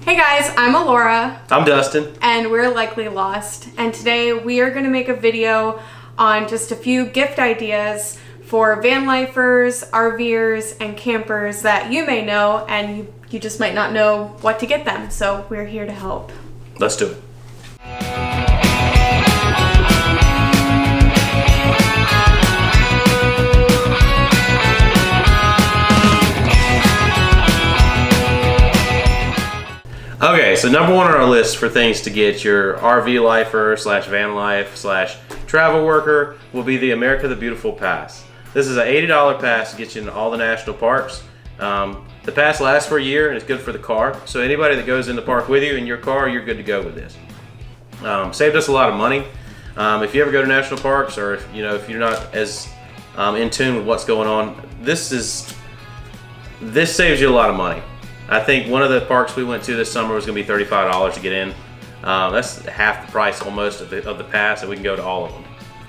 Hey guys, I'm Alora. I'm Dustin. And we're Likely Lost. And today we are going to make a video on just a few gift ideas for van lifers, RVers, and campers that you may know and you just might not know what to get them. So we're here to help. Let's do it. Okay, so number one on our list for things to get your RV lifer slash van life slash travel worker will be the America the Beautiful Pass. This is an $80 pass to get you into all the national parks. The pass lasts for a year and it's good for the car. So anybody that goes in the park with you in your car, you're good to go with this. Saved us a lot of money. If you ever go to national parks, or if you're not as in tune with what's going on, this saves you a lot of money. I think one of the parks we went to this summer was going to be $35 to get in. That's half the price almost of the pass, and we can go to all of them.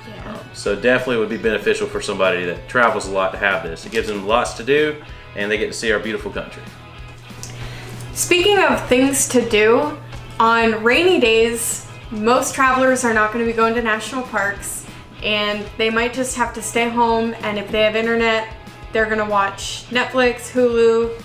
Yeah. So definitely would be beneficial for somebody that travels a lot to have this. It gives them lots to do, and they get to see our beautiful country. Speaking of things to do, on rainy days, most travelers are not going to be going to national parks, and they might just have to stay home, and if they have internet, they're going to watch Netflix, Hulu,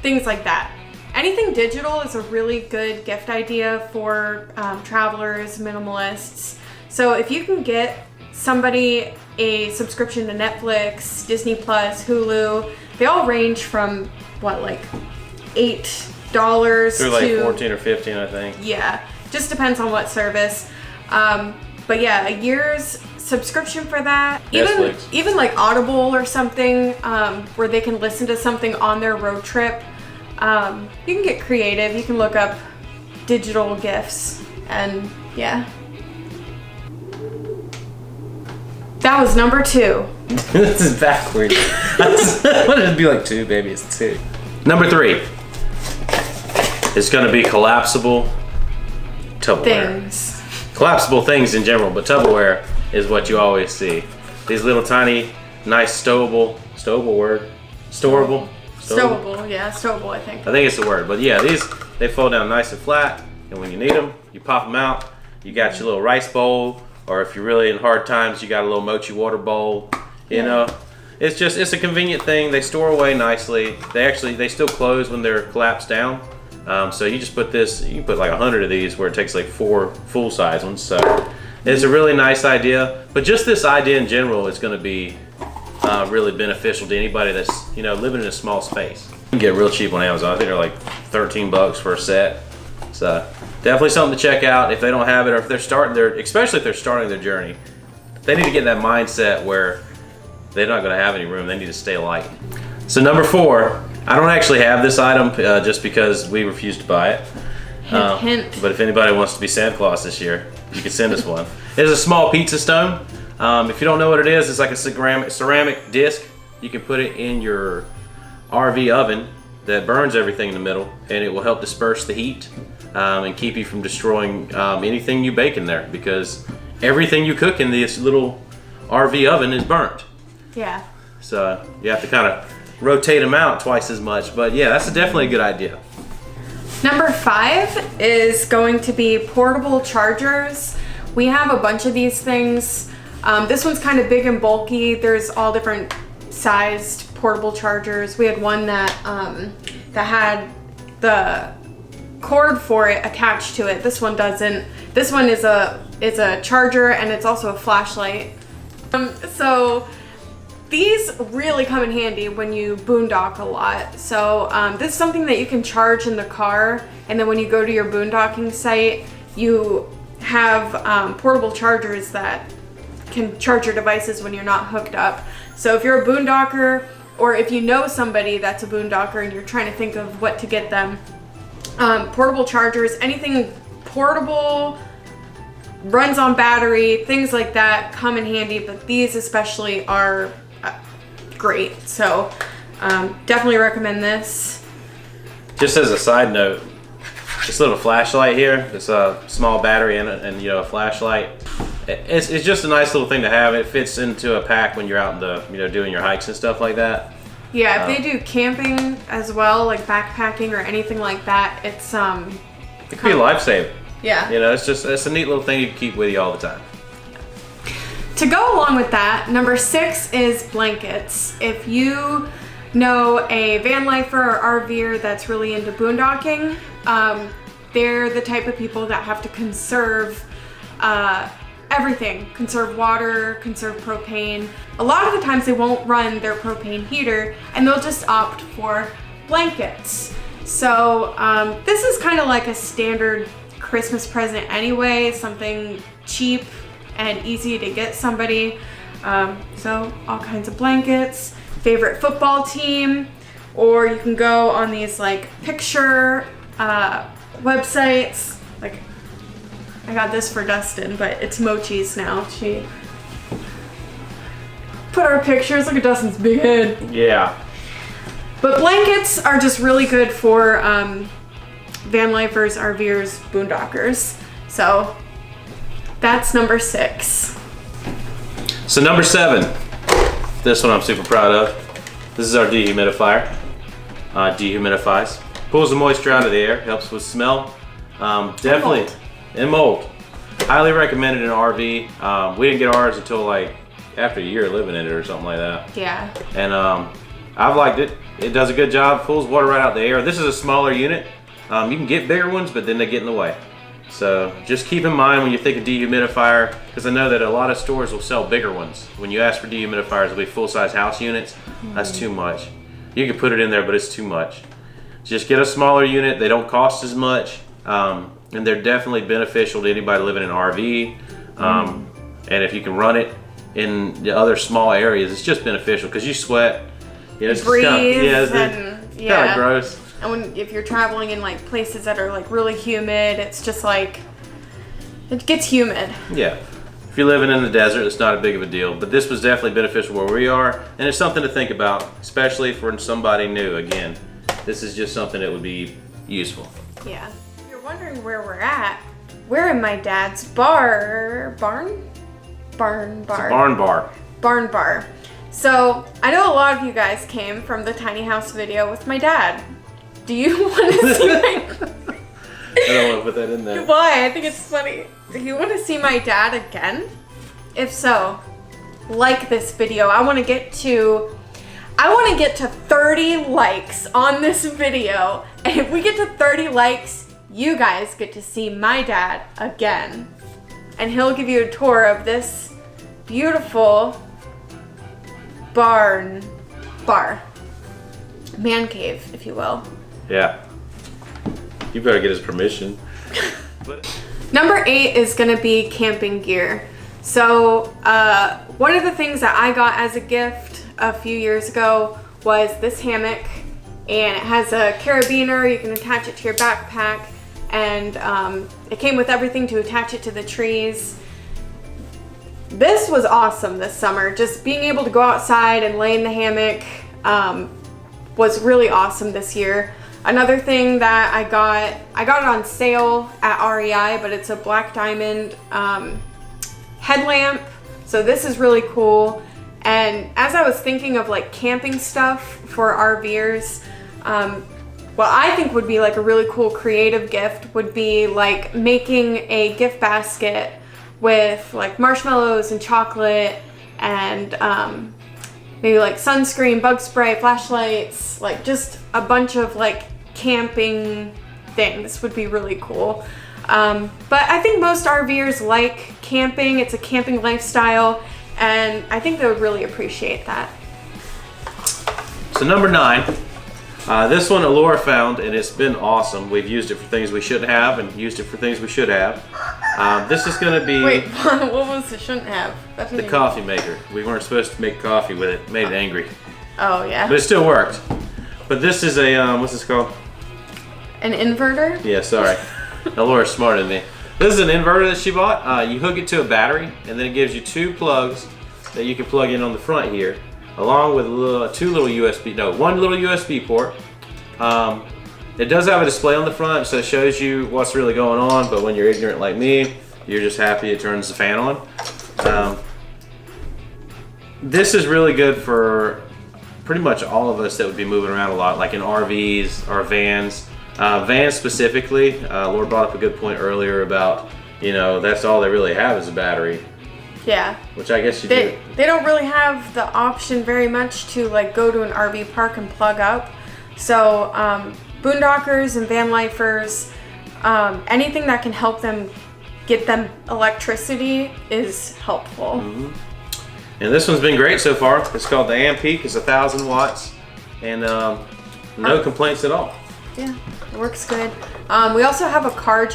things like that. Anything digital is a really good gift idea for travelers, minimalists. So if you can get somebody a subscription to Netflix, Disney Plus, Hulu, they all range from what, like $8 through like 14 or 15, I think. Yeah, just depends on what service. But yeah, a year's subscription for that. Even like Audible or something, where they can listen to something on their road trip. You can get creative. You can look up digital gifts, and yeah. That was number 2. This is backwards. I wanted it to be like 2, baby. It's 2. Number 3 is going to be collapsible Tupperware. Things. Collapsible things in general, but Tupperware is what you always see. These little tiny, nice stowable Yeah, stowable, I think. I think it's the word, but yeah, they fold down nice and flat, and when you need them, you pop them out. You got your little rice bowl, or if you're really in hard times, you got a little mochi water bowl. You know, it's a convenient thing. They store away nicely. They still close when they're collapsed down. So you just put this, you can put like 100 of these where it takes like 4 full-size ones. So it's a really nice idea. But just this idea in general is going to be really beneficial to anybody that's living in a small space. You can get real cheap on Amazon. I think they're like $13 for a set. So definitely something to check out if they don't have it, or if they're especially if they're starting their journey. They need to get in that mindset where they're not going to have any room. They need to stay light. So number 4, I don't actually have this item just because we refused to buy it. Hint. But if anybody wants to be Santa Claus this year, you can send us one. It is a small pizza stone. If you don't know what it is, it's like a ceramic disc. You can put it in your RV oven that burns everything in the middle, and it will help disperse the heat and keep you from destroying anything you bake in there, because everything you cook in this little RV oven is burnt. Yeah. So you have to kind of rotate them out twice as much. But yeah, that's definitely a good idea. Number 5 is going to be portable chargers. We have a bunch of these things. This one's kind of big and bulky. There's all different sized portable chargers. We had one that had the cord for it attached to it. This one doesn't. This one is a charger, and it's also a flashlight. So these really come in handy when you boondock a lot. So this is something that you can charge in the car, and then when you go to your boondocking site, you have portable chargers that can charge your devices when you're not hooked up. So if you're a boondocker, or if you know somebody that's a boondocker and you're trying to think of what to get them, portable chargers, anything portable, runs on battery, things like that come in handy, but these especially are great. So definitely recommend this. Just as a side note, this little flashlight here, it's a small battery in it, and a flashlight. It's just a nice little thing to have. It fits into a pack when you're out in the doing your hikes and stuff like that. Yeah, if they do camping as well, like backpacking or anything like that, it's it could be a lifesaver. Yeah. You know, it's a neat little thing you can keep with you all the time. To go along with that, number 6 is blankets. If you know a van lifer or RVer that's really into boondocking, they're the type of people that have to conserve everything. Conserve water, conserve propane. A lot of the times they won't run their propane heater and they'll just opt for blankets. So this is kind of like a standard Christmas present anyway, something cheap and easy to get somebody. So all kinds of blankets, favorite football team, or you can go on these like picture websites. Like I got this for Dustin, but it's Mochi's now. She put our pictures. Look at Dustin's big head. Yeah. But blankets are just really good for van lifers, RVers, boondockers. So that's number 6. So number 7, this one I'm super proud of. This is our dehumidifier. Dehumidifies. Pulls the moisture out of the air, helps with smell. Definitely. And mold. Highly recommended in an RV. We didn't get ours until like after a year living in it or something like that. Yeah. And I've liked it. It does a good job, pulls water right out the air. This is a smaller unit. You can get bigger ones, but then they get in the way. So just keep in mind when you think of dehumidifier, because I know that a lot of stores will sell bigger ones. When you ask for dehumidifiers, it'll be full-size house units. That's too much. You can put it in there, but it's too much. Just get a smaller unit. They don't cost as much, and they're definitely beneficial to anybody living in an RV. And if you can run it in the other small areas, it's just beneficial because you sweat. You know, it's breathe it's and kind of gross. And if you're traveling in like places that are like really humid, it's just like, it gets humid. Yeah. If you're living in the desert, it's not a big of a deal. But this was definitely beneficial where we are. And it's something to think about, especially for somebody new. Again, this is just something that would be useful. Yeah. If you're wondering where we're at, we're in my dad's barn bar. It's a barn bar. Barn bar. So I know a lot of you guys came from the tiny house video with my dad. Do you want to see my... I don't want to put that in there. Why? I think it's funny. Do you want to see my dad again? If so, like this video. I want to get to 30 likes on this video. And if we get to 30 likes, you guys get to see my dad again. And he'll give you a tour of this beautiful bar. Man cave, if you will. Yeah. You better get his permission. Number 8 is gonna be camping gear. So one of the things that I got as a gift a few years ago was this hammock, and it has a carabiner. You can attach it to your backpack, and it came with everything to attach it to the trees. This was awesome this summer. Just being able to go outside and lay in the hammock was really awesome this year. Another thing that I got it on sale at REI, but it's a black diamond headlamp. So this is really cool. And as I was thinking of like camping stuff for RVers, what I think would be like a really cool creative gift would be like making a gift basket with like marshmallows and chocolate and maybe like sunscreen, bug spray, flashlights, like just a bunch of like camping things would be really cool. But I think most RVers like camping. It's a camping lifestyle, and I think they would really appreciate that. So number 9, this one Laura found, and it's been awesome. We've used it for things we shouldn't have and used it for things we should have. This is going to be... Wait, what was it shouldn't have? The coffee maker. We weren't supposed to make coffee with it. Made it angry. Oh, yeah. But it still worked. But this is a, what's this called? An inverter? Yeah, sorry. Now Laura's smarter than me. This is an inverter that she bought. You hook it to a battery, and then it gives you 2 plugs that you can plug in on the front here, along with one little USB port. It does have a display on the front, so it shows you what's really going on, but when you're ignorant like me, you're just happy it turns the fan on. This is really good for pretty much all of us that would be moving around a lot, like in RVs or vans. Vans specifically, Laura brought up a good point earlier about, that's all they really have is a battery. Yeah. Which I guess you do. They don't really have the option very much to like go to an RV park and plug up. So boondockers and van lifers, anything that can help them get them electricity is helpful. Mm-hmm. And this one's been great so far. It's called the Ampeak. It's 1,000 watts, and no complaints at all. Yeah, it works good. We also have a car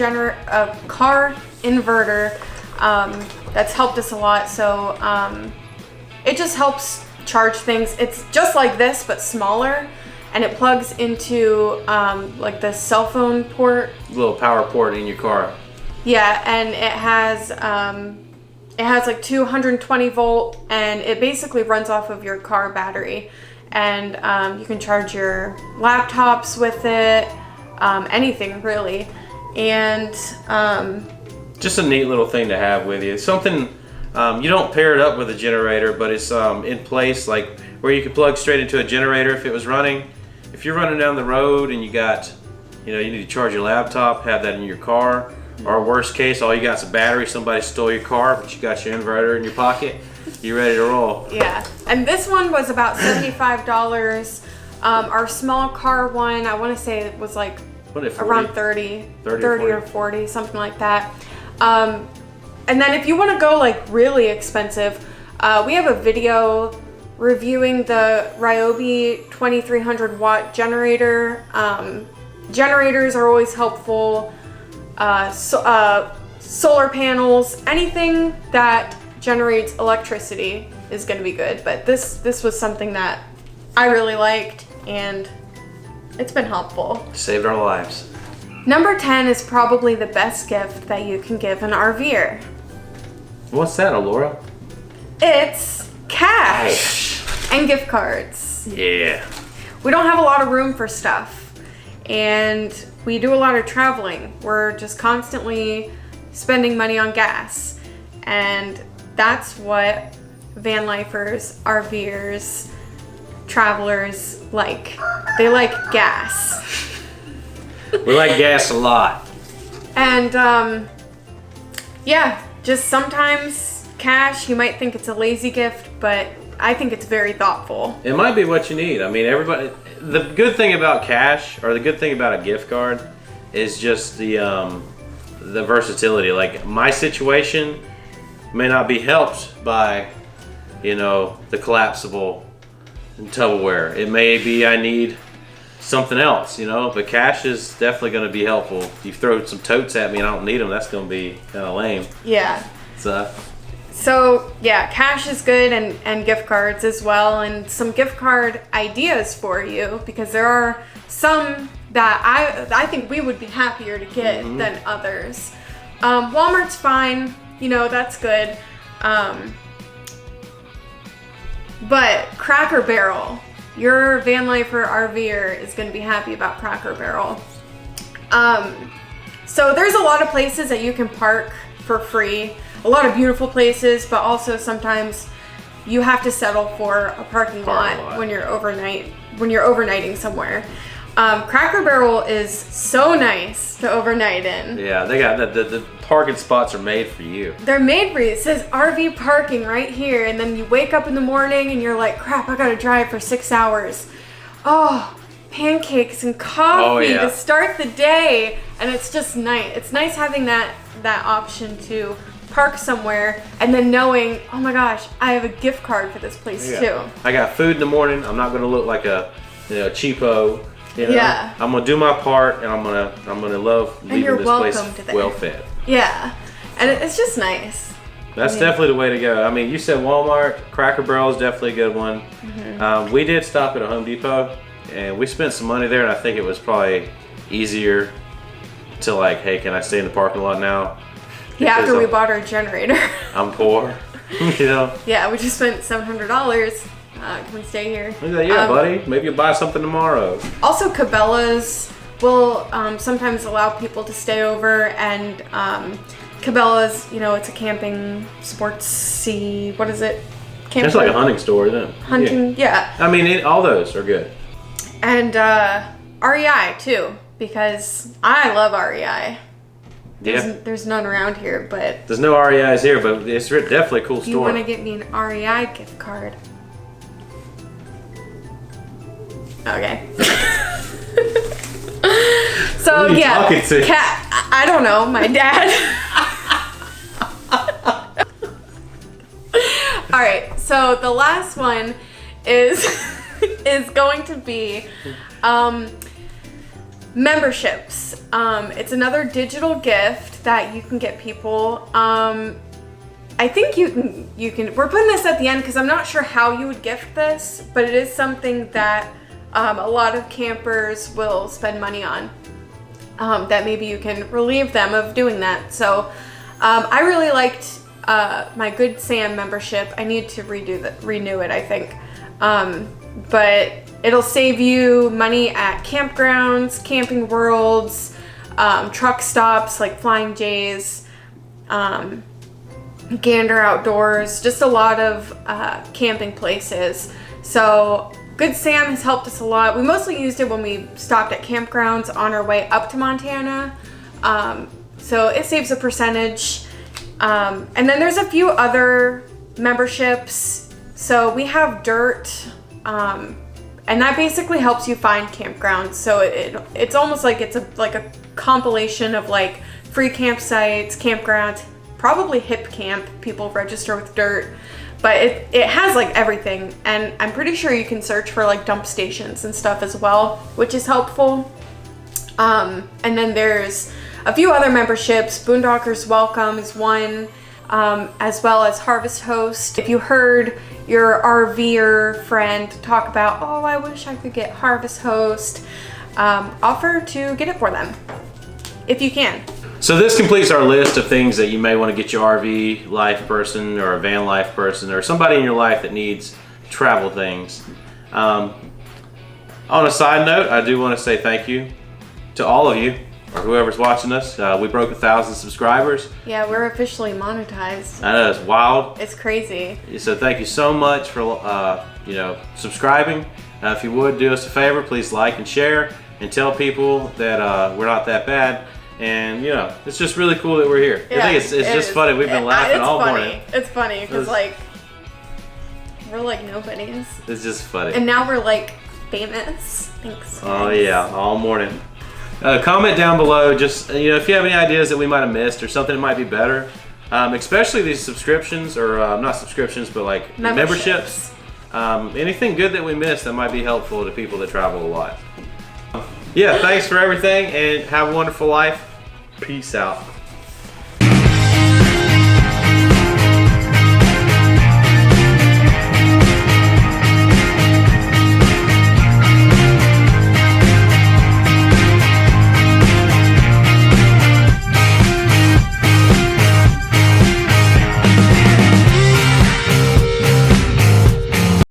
inverter that's helped us a lot. So it just helps charge things. It's just like this but smaller, and it plugs into like the cell phone port. Little power port in your car. Yeah, and it has like 220 volt, and it basically runs off of your car battery. And you can charge your laptops with it, anything really. And just a neat little thing to have with you. Something you don't pair it up with a generator, but it's in place, like where you could plug straight into a generator if it was running. If you're running down the road and you got, you need to charge your laptop, have that in your car. Or worst case, all you got is a battery. Somebody stole your car, but you got your inverter in your pocket. You ready to roll? Yeah, and this one was about $75. Our small car one, I want to say it was like around 30 or 40, something like that. And then if you want to go like really expensive, we have a video reviewing the Ryobi 2300 watt generator. Generators are always helpful. Solar panels, anything that generates electricity is going to be good. But this was something that I really liked, and it's been helpful. Saved our lives. Number 10 is probably the best gift that you can give an RVer. What's that, Alora? It's cash and gift cards. Yeah. We don't have a lot of room for stuff, and we do a lot of traveling. We're just constantly spending money on gas. And that's what van lifers, RVers, travelers like. They like gas. We like gas a lot. And yeah, just sometimes cash, you might think it's a lazy gift, but I think it's very thoughtful. It might be what you need. I mean, everybody. The good thing about cash, or the good thing about a gift card, is just the versatility. Like, my situation may not be helped by, the collapsible Tupperware. It may be I need something else, but cash is definitely going to be helpful. If you throw some totes at me and I don't need them, that's going to be kind of lame. Yeah. So yeah, cash is good, and gift cards as well, and some gift card ideas for you, because there are some that I think we would be happier to get than others. Walmart's fine, that's good. But Cracker Barrel, your van lifer RVer is going to be happy about Cracker Barrel. So there's a lot of places that you can park for free. A lot of beautiful places, but also sometimes you have to settle for a parking lot when you're overnighting somewhere. Cracker Barrel is so nice to overnight in. Yeah, they got the parking spots are made for you. They're made for you. It says RV parking right here, and then you wake up in the morning and you're like, crap, I gotta drive for 6 hours. Oh, pancakes and coffee to start the day, and it's just nice. It's nice having that option to park somewhere and then knowing, oh my gosh, I have a gift card for this place too. I got food in the morning. I'm not gonna look like a cheapo. Yeah. I'm gonna do my part, and I'm gonna love leaving this place well fed. Yeah, and it's just nice. That's definitely the way to go. I mean, you said Walmart. Cracker Barrel is definitely a good one. We did stop at a Home Depot, and we spent some money there, and I think it was probably easier to like, hey, can I stay in the parking lot now? Yeah, after we bought our generator. I'm poor, Yeah, we just spent $700. Can we stay here? Yeah, buddy. Maybe you'll buy something tomorrow. Also, Cabela's will sometimes allow people to stay over, and Cabela's, it's a camping sportsy, what is it? It's like a hunting store, isn't it? Hunting, yeah. I mean, all those are good. And REI too, because I love REI. There's none around here, but there's no REIs here, but it's definitely a cool store. You want to get me an REI gift card? Okay. So Who are you yeah, talking to? I don't know, my dad. All right, so the last one is going to be memberships. It's another digital gift that you can get people. I think you can. We're putting this at the end because I'm not sure how you would gift this, but it is something that a lot of campers will spend money on. That maybe you can relieve them of doing that. So I really liked my Good Sam membership. I need to renew it, I think. But it'll save you money at campgrounds, camping worlds, truck stops like Flying J's, Gander Outdoors, just a lot of camping places. So Good Sam has helped us a lot. We mostly used it when we stopped at campgrounds on our way up to Montana. So it saves a percentage. And then there's a few other memberships. So we have Dirt, and that basically helps you find campgrounds. So it's almost like it's like a compilation of like free campsites, campgrounds, probably hip camp. People register with Dirt. But it has like everything, and I'm pretty sure you can search for like dump stations and stuff as well, which is helpful. And then there's a few other memberships. Boondockers Welcome is one, as well as Harvest Host. If you heard your RVer friend talk about, oh, I wish I could get Harvest Host, offer to get it for them, if you can. So this completes our list of things that you may want to get your RV life person or a van life person or somebody in your life that needs travel things. On a side note, I do want to say thank you to all of you or whoever's watching us. We broke 1,000 subscribers. Yeah, we're officially monetized. I know, it's wild. It's crazy. So thank you so much for subscribing. If you would do us a favor, please like and share and tell people that we're not that bad. And it's just really cool that we're here. Yeah, I think it's just funny. We've been laughing all morning. It's funny because like we're like nobodies. It's just funny. And now we're like famous. Thanks. Oh yeah, all morning. Comment down below. Just if you have any ideas that we might have missed or something that might be better, especially these subscriptions or not subscriptions, but like memberships. Anything good that we missed that might be helpful to people that travel a lot. Yeah, thanks for everything and have a wonderful life. Peace out.